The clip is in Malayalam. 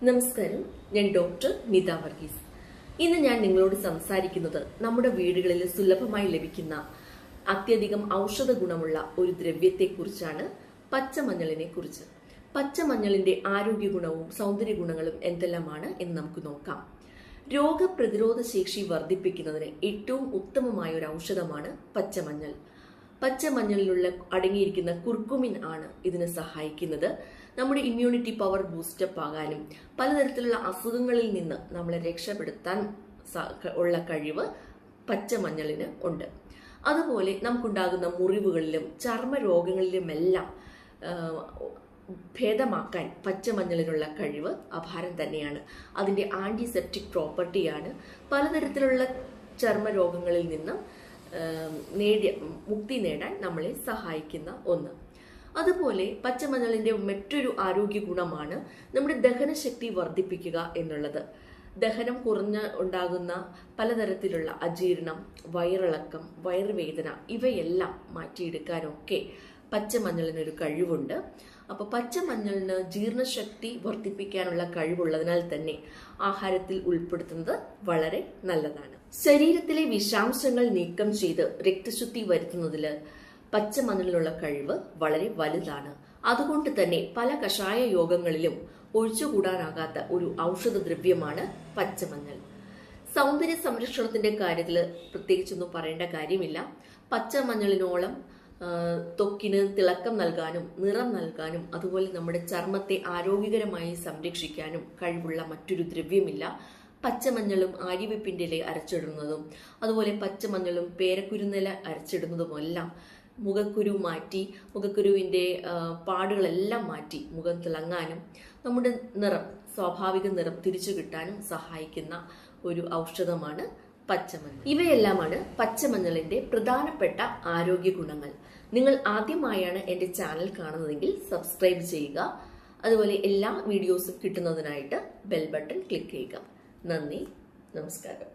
നമസ്കാരം, ഞാൻ ഡോക്ടർ നിത വർഗീസ്. ഇന്ന് ഞാൻ നിങ്ങളോട് സംസാരിക്കുന്നത് നമ്മുടെ വീടുകളിൽ സുലഭമായി ലഭിക്കുന്ന അത്യധികം ഔഷധ ഗുണമുള്ള ഒരു ദ്രവ്യത്തെക്കുറിച്ചാണ്, പച്ചമഞ്ഞളിനെ കുറിച്ച്. പച്ചമഞ്ഞളിന്റെ ആരോഗ്യ ഗുണവും സൗന്ദര്യ ഗുണങ്ങളും എന്തെല്ലാമാണ് എന്ന് നമുക്ക് നോക്കാം. രോഗപ്രതിരോധ ശേഷി വർദ്ധിപ്പിക്കുന്നതിന് ഏറ്റവും ഉത്തമമായ ഒരു ഔഷധമാണ് പച്ചമഞ്ഞൾ. പച്ചമഞ്ഞളിലുള്ള അടങ്ങിയിരിക്കുന്ന കുർക്കുമിൻ ആണ് ഇതിന് സഹായിക്കുന്നത്. നമ്മുടെ ഇമ്മ്യൂണിറ്റി പവർ ബൂസ്റ്റപ്പ് ആകാനും പലതരത്തിലുള്ള അസുഖങ്ങളിൽ നിന്ന് നമ്മളെ രക്ഷപ്പെടുത്താൻ ഉള്ള കഴിവ് പച്ചമഞ്ഞളിന് ഉണ്ട്. അതുപോലെ നമുക്കുണ്ടാകുന്ന മുറിവുകളിലും ചർമ്മരോഗങ്ങളിലുമെല്ലാം ഭേദമാക്കാൻ പച്ചമഞ്ഞളിനുള്ള കഴിവ് അപാരം തന്നെയാണ്. അതിന്റെ ആന്റിസെപ്റ്റിക് പ്രോപ്പർട്ടിയാണ് പലതരത്തിലുള്ള ചർമ്മരോഗങ്ങളിൽ നിന്നും മുക്തി നേടാൻ നമ്മളെ സഹായിക്കുന്ന ഒന്ന്. അതുപോലെ പച്ചമഞ്ഞളിന്റെ മറ്റൊരു ആരോഗ്യ ഗുണമാണ് നമ്മുടെ ദഹനശക്തി വർദ്ധിപ്പിക്കുക എന്നുള്ളത്. ദഹനം ഉണ്ടാകുന്ന പലതരത്തിലുള്ള അജീർണം, വയറിളക്കം, വയറുവേദന ഇവയെല്ലാം മാറ്റിയെടുക്കാനൊക്കെ പച്ചമഞ്ഞളിനൊരു കഴിവുണ്ട്. അപ്പൊ പച്ചമഞ്ഞളിന് ജീർണശക്തി വർദ്ധിപ്പിക്കാനുള്ള കഴിവുള്ളതിനാൽ തന്നെ ആഹാരത്തിൽ ഉൾപ്പെടുത്തുന്നത് വളരെ നല്ലതാണ്. ശരീരത്തിലെ വിഷാംശങ്ങൾ നീക്കം ചെയ്ത് രക്തശുദ്ധി വരുത്തുന്നതിൽ പച്ചമഞ്ഞളിലുള്ള കഴിവ് വളരെ വലുതാണ്. അതുകൊണ്ട് തന്നെ പല കഷായ യോഗങ്ങളിലും ഒഴിച്ചുകൂടാനാകാത്ത ഒരു ഔഷധ ദ്രവ്യമാണ് പച്ചമഞ്ഞൾ. സൗന്ദര്യ സംരക്ഷണത്തിന്റെ കാര്യത്തിൽ പ്രത്യേകിച്ചൊന്നും പറയേണ്ട കാര്യമില്ല. പച്ചമഞ്ഞളിനോളം ത്വക്കിന് തിളക്കം നൽകാനും നിറം നൽകാനും അതുപോലെ നമ്മുടെ ചർമ്മത്തെ ആരോഗ്യകരമായി സംരക്ഷിക്കാനും കഴിവുള്ള മറ്റൊരു ദ്രവ്യമില്ല. പച്ചമഞ്ഞളും ആര്യവേപ്പിന്റെ ഇല അരച്ചിടുന്നതും അതുപോലെ പച്ചമഞ്ഞളും പേരക്കുരുന്നില അരച്ചിടുന്നതുമെല്ലാം മുഖക്കുരു മാറ്റി, മുഖക്കുരുവിന്റെ പാടുകളെല്ലാം മാറ്റി മുഖം തിളങ്ങാനും നമ്മുടെ സ്വാഭാവിക നിറം തിരിച്ചു കിട്ടാനും സഹായിക്കുന്ന ഒരു ഔഷധമാണ് പച്ചമഞ്ഞൾ. ഇവയെല്ലാമാണ് പച്ചമഞ്ഞളിന്റെ പ്രധാനപ്പെട്ട ആരോഗ്യ ഗുണങ്ങൾ. നിങ്ങൾ ആദ്യമായാണ് എന്റെ ചാനൽ കാണുന്നതെങ്കിൽ സബ്സ്ക്രൈബ് ചെയ്യുക. അതുപോലെ എല്ലാ വീഡിയോസും കിട്ടുന്നതിനായിട്ട് ബെൽ ബട്ടൺ ക്ലിക്ക് ചെയ്യുക. നന്ദി, നമസ്കാരം.